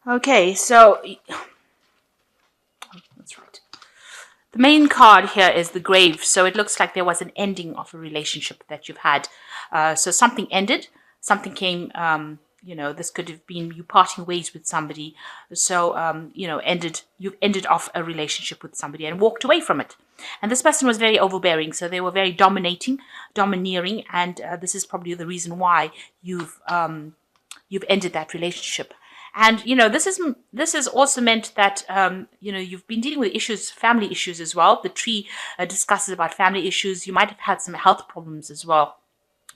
Okay, so that's right. The main card here is the grave. So it looks like there was an ending of a relationship that you've had. So something ended, something came, this could have been you parting ways with somebody. So, you've ended off a relationship with somebody and walked away from it. And this person was very overbearing. So they were very domineering. And this is probably the reason why you've ended that relationship. And this is also meant that you've been dealing with issues, family issues as well. The tree discusses about family issues. You might have had some health problems as well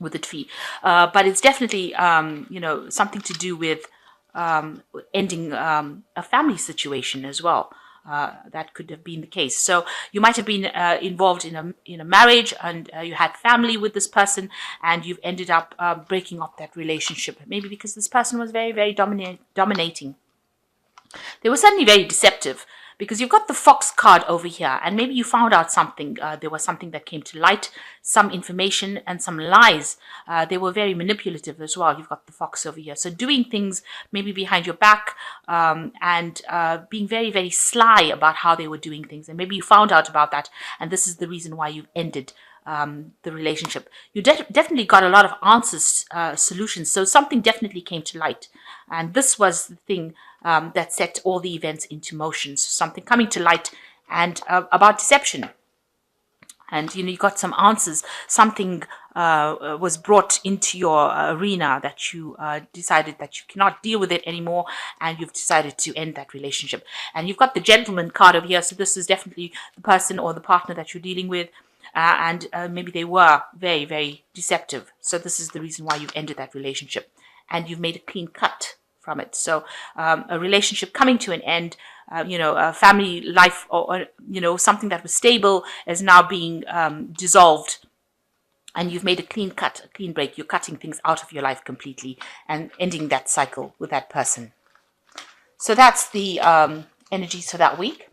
with the tree, but it's definitely something to do with ending a family situation as well. That could have been the case. So you might have been involved in a marriage, and you had family with this person, and you've ended up breaking up that relationship. Maybe because this person was very, very dominating. They were certainly very deceptive, because you've got the fox card over here, and maybe you found out something. There was something that came to light, some information and some lies. They were very manipulative as well. You've got the fox over here. So doing things maybe behind your back, and being very, very sly about how they were doing things. And maybe you found out about that, and this is the reason why you've ended the relationship. You definitely got a lot of answers, solutions. So something definitely came to light. And this was the thing that set all the events into motion. So something coming to light, and about deception. And you got some answers. Something was brought into your arena that you decided that you cannot deal with it anymore, and you've decided to end that relationship. And you've got the gentleman card over here. So this is definitely the person or the partner that you're dealing with. And maybe they were very, very deceptive. So this is the reason why you've ended that relationship, and you've made a clean cut from it. So a relationship coming to an end, a family life, or something that was stable is now being dissolved, and you've made a clean cut, a clean break. You're cutting things out of your life completely and ending that cycle with that person. So that's the energies for that week.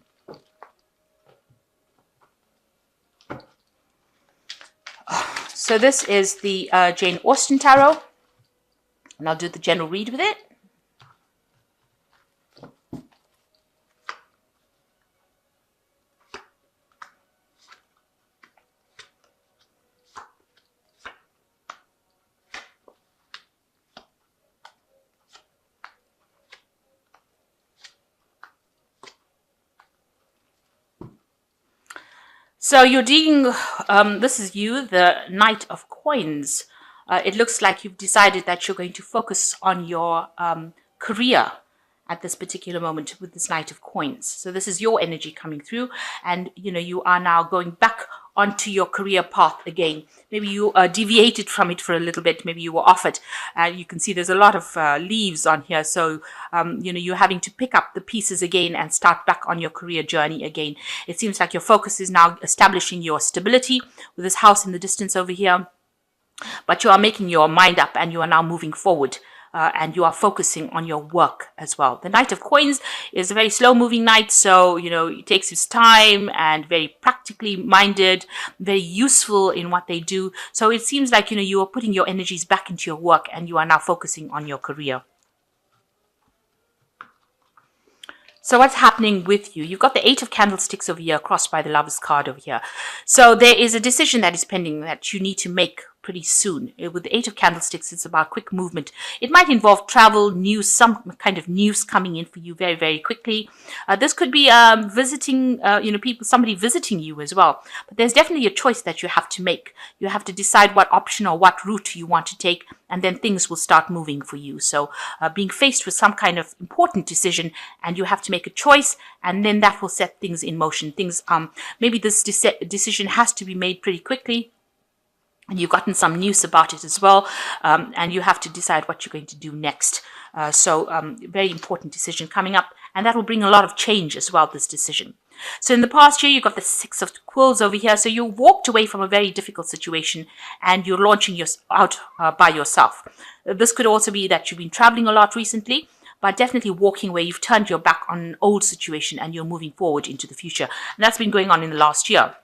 So this is the Jane Austen Tarot, and I'll do the general read with it. So you're dealing, this is you, the Knight of Coins. It looks like you've decided that you're going to focus on your career at this particular moment with this Knight of Coins. So this is your energy coming through, and you are now going back onto your career path again. Maybe you deviated from it for a little bit. Maybe you were off it. You can see there's a lot of leaves on here. So, you're having to pick up the pieces again and start back on your career journey again. It seems like your focus is now establishing your stability with this house in the distance over here. But you are making your mind up, and you are now moving forward. And you are focusing on your work as well. The Knight of Coins is a very slow-moving knight, so it takes his time, and very practically minded, very useful in what they do. So it seems like you are putting your energies back into your work, and you are now focusing on your career. So what's happening with you? You've got the Eight of Candlesticks over here, crossed by the Lover's card over here. So there is a decision that is pending that you need to make pretty soon. With the Eight of Candlesticks, it's about quick movement. It might involve travel, news, some kind of news coming in for you very, very quickly. This could be visiting, somebody visiting you as well. But there's definitely a choice that you have to make. You have to decide what option or what route you want to take, and then things will start moving for you. So being faced with some kind of important decision, and you have to make a choice, and then that will set things in motion. Maybe this decision has to be made pretty quickly, and you've gotten some news about it as well, and you have to decide what you're going to do next. Very important decision coming up, and that will bring a lot of change as well, this decision. So in the past year, you've got the Six of Quills over here. So you walked away from a very difficult situation, and you're launching out by yourself. This could also be that you've been traveling a lot recently, but definitely walking away. You've turned your back on an old situation, and you're moving forward into the future. And that's been going on in the last year.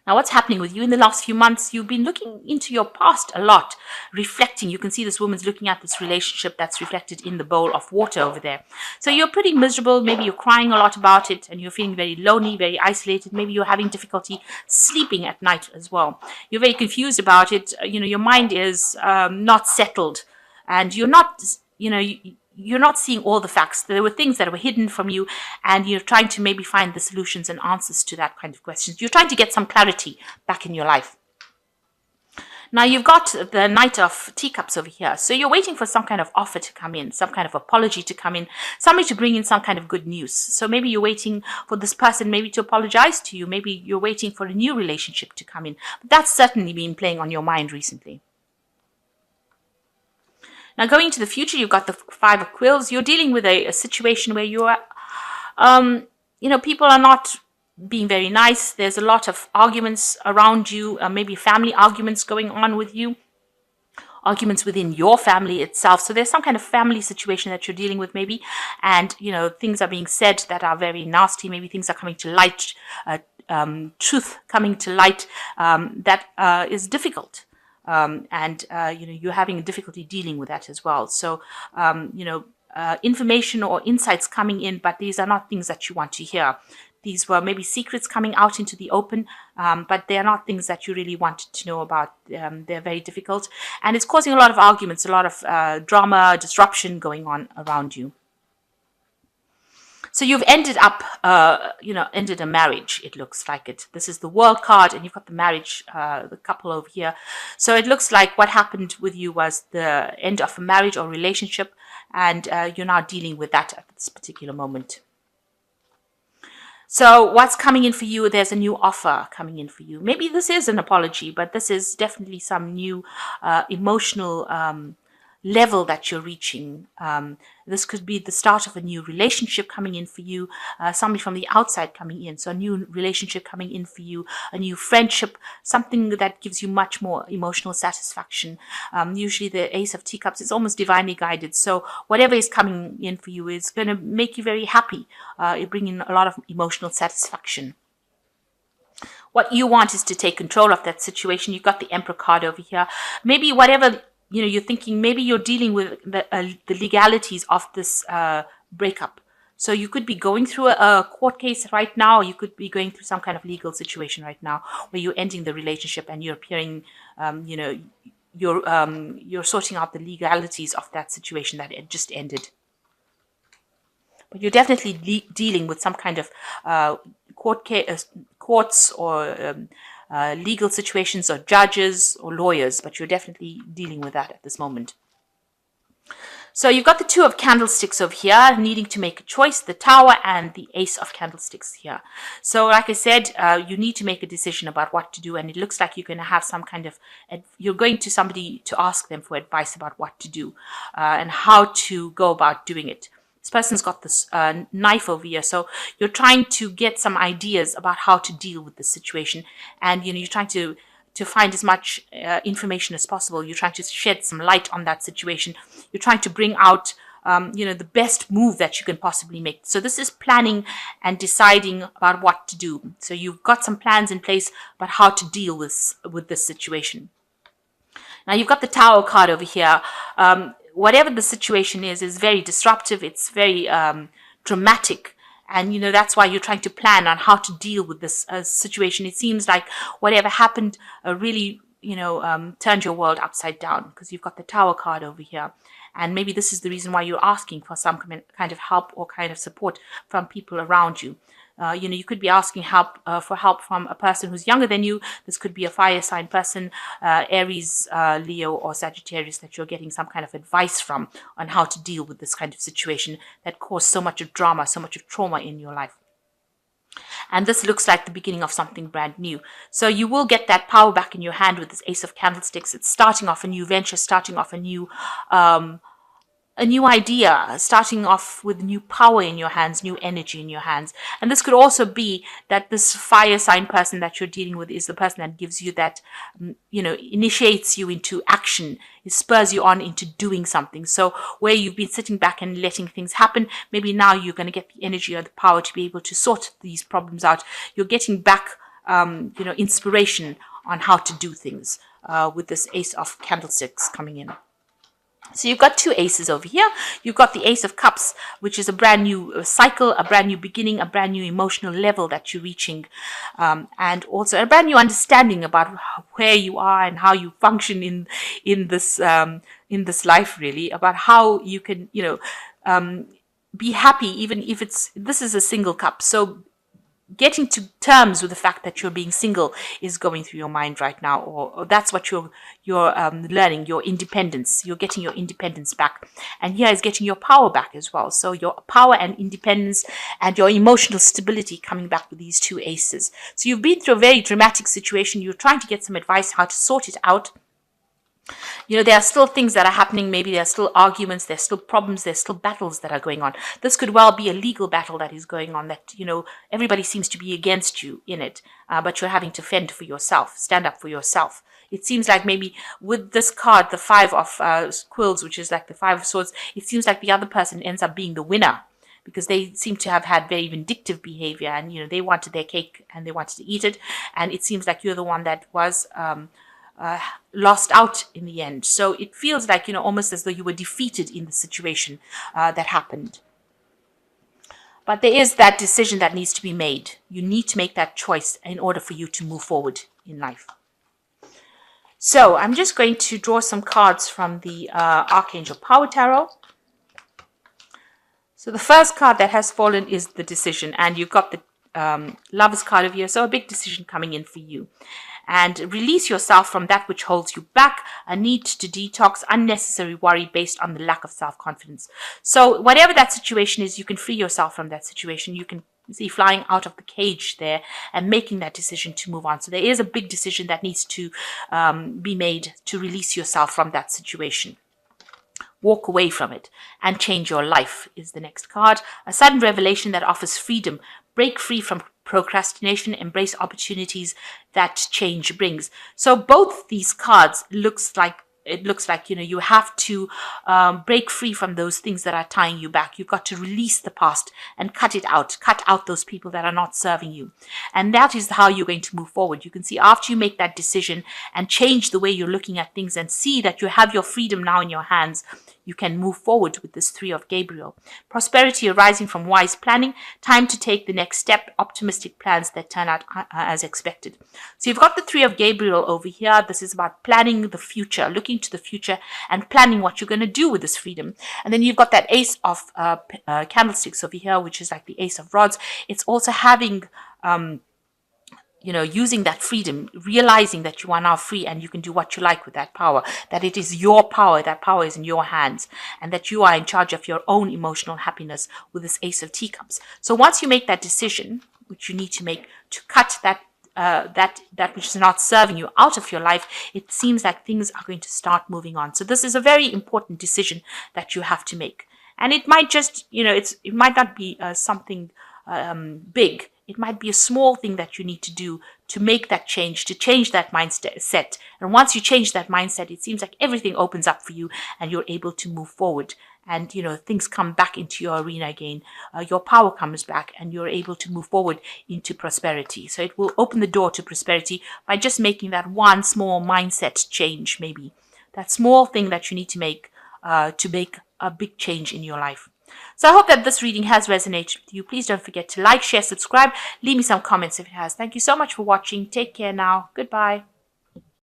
Now, what's happening with you in the last few months? You've been looking into your past a lot, reflecting. You can see this woman's looking at this relationship that's reflected in the bowl of water over there. So you're pretty miserable. Maybe you're crying a lot about it and you're feeling very lonely, very isolated. Maybe you're having difficulty sleeping at night as well. You're very confused about it. Your mind is not settled and you're not, you're not seeing all the facts. There were things that were hidden from you, and you're trying to maybe find the solutions and answers to that kind of questions. You're trying to get some clarity back in your life. Now you've got the Knight of Teacups over here. So you're waiting for some kind of offer to come in, some kind of apology to come in, somebody to bring in some kind of good news. So maybe you're waiting for this person maybe to apologize to you. Maybe you're waiting for a new relationship to come in. But that's certainly been playing on your mind recently. Now, going into the future, you've got the Five of Quills. You're dealing with a situation where you are, people are not being very nice. There's a lot of arguments around you, maybe family arguments going on with you, arguments within your family itself. So there's some kind of family situation that you're dealing with maybe, and, things are being said that are very nasty. Maybe things are coming to light, truth coming to light that is difficult. You're having difficulty dealing with that as well. So, information or insights coming in, but these are not things that you want to hear. These were maybe secrets coming out into the open, but they are not things that you really wanted to know about. They're very difficult, and it's causing a lot of arguments, a lot of drama, disruption going on around you. So you've ended up, ended a marriage, it looks like it. This is the World card, and you've got the marriage, the couple over here. So it looks like what happened with you was the end of a marriage or relationship, and you're now dealing with that at this particular moment. So what's coming in for you? There's a new offer coming in for you. Maybe this is an apology, but this is definitely some new emotional level that you're reaching. This could be the start of a new relationship coming in for you, somebody from the outside coming in. So a new relationship coming in for you, a new friendship, something that gives you much more emotional satisfaction. Usually the Ace of Teacups is almost divinely guided. So whatever is coming in for you is going to make you very happy. You bring in a lot of emotional satisfaction. What you want is to take control of that situation. You've got the Emperor card over here. Maybe whatever you're thinking, maybe you're dealing with the legalities of this breakup. So you could be going through a court case right now, or you could be going through some kind of legal situation right now where you're ending the relationship and you're appearing, you're sorting out the legalities of that situation that it just ended. But you're definitely dealing with some kind of courts or legal situations or judges or lawyers, but you're definitely dealing with that at this moment. So you've got the Two of Candlesticks over here, needing to make a choice, the Tower and the Ace of Candlesticks here. So like I said, you need to make a decision about what to do, and it looks like you're going to have some kind of, you're going to somebody to ask them for advice about what to do and how to go about doing it. This person's got this knife over here, so you're trying to get some ideas about how to deal with this situation, and you're trying to find as much information as possible. You're trying to shed some light on that situation. You're trying to bring out the best move that you can possibly make. So this is planning and deciding about what to do. So you've got some plans in place about how to deal with this situation. Now you've got the Tower card over here. Whatever the situation is very disruptive. It's very dramatic. And, that's why you're trying to plan on how to deal with this situation. It seems like whatever happened really, turned your world upside down, because you've got the Tower card over here. And maybe this is the reason why you're asking for some kind of help or kind of support from people around you. You could be asking for help from a person who's younger than you. This could be a fire sign person, Aries, Leo, or Sagittarius, that you're getting some kind of advice from on how to deal with this kind of situation that caused so much of drama, so much of trauma in your life. And this looks like the beginning of something brand new. So you will get that power back in your hand with this Ace of Candlesticks. It's starting off a new venture, starting off a new idea, starting off with new power in your hands, new energy in your hands. And this could also be that this fire sign person that you're dealing with is the person that gives you that, initiates you into action. It spurs you on into doing something. So where you've been sitting back and letting things happen, maybe now you're going to get the energy or the power to be able to sort these problems out. You're getting back inspiration on how to do things with this Ace of Candlesticks coming in. So you've got two aces over here. You've got the Ace of Cups, which is a brand new cycle, a brand new beginning, a brand new emotional level that you're reaching, and also a brand new understanding about where you are and how you function in this life, really, about how you can be happy even if this is a single cup. So getting to terms with the fact that you're being single is going through your mind right now, or that's what you're learning, your independence. You're getting your independence back, and here is getting your power back as well. So your power and independence and your emotional stability coming back with these two aces. So you've been through a very dramatic situation. You're trying to get some advice how to sort it out. There are still things that are happening. Maybe there are still arguments, there's still problems, there's still battles that are going on. This could well be a legal battle that is going on that, everybody seems to be against you in it, but you're having to fend for yourself, stand up for yourself. It seems like maybe with this card, the Five of Quills, which is like the Five of Swords, it seems like the other person ends up being the winner, because they seem to have had very vindictive behavior, and, they wanted their cake and they wanted to eat it. And it seems like you're the one that was lost out in the end. So it feels like, almost as though you were defeated in the situation that happened. But there is that decision that needs to be made. You need to make that choice in order for you to move forward in life. So I'm just going to draw some cards from the Archangel Power Tarot. So the first card that has fallen is the decision, and you've got the Lover's card over here. So a big decision coming in for you. And release yourself from that which holds you back, a need to detox, unnecessary worry based on the lack of self-confidence. So whatever that situation is, you can free yourself from that situation. You can see flying out of the cage there and making that decision to move on. So there is a big decision that needs to be made to release yourself from that situation. Walk away from it and change your life is the next card. A sudden revelation that offers freedom. Break free from procrastination, embrace opportunities that change brings. So both these cards looks like you have to break free from those things that are tying you back. You've got to release the past and cut it out. Cut out those people that are not serving you. And that is how you're going to move forward. You can see after you make that decision and change the way you're looking at things and see that you have your freedom now in your hands, you can move forward with this Three of Gabriel. Prosperity arising from wise planning. Time to take the next step. Optimistic plans that turn out as expected. So you've got the Three of Gabriel over here. This is about planning the future, looking to the future and planning what you're going to do with this freedom. And then you've got that Ace of Candlesticks over here, which is like the Ace of Rods. It's also having using that freedom, realizing that you are now free and you can do what you like with that power, that it is your power, that power is in your hands, and that you are in charge of your own emotional happiness with this Ace of Teacups. So once you make that decision, which you need to make to cut that which is not serving you out of your life, it seems like things are going to start moving on. So this is a very important decision that you have to make. And it might just, it might not be something big. It might be a small thing that you need to do to make that change, to change that mindset. And once you change that mindset, it seems like everything opens up for you and you're able to move forward. And, things come back into your arena again. Your power comes back and you're able to move forward into prosperity. So it will open the door to prosperity by just making that one small mindset change, maybe. That small thing that you need to make a big change in your life. So I hope that this reading has resonated with you. Please don't forget to like, share, subscribe. Leave me some comments if it has. Thank you so much for watching. Take care now. Goodbye.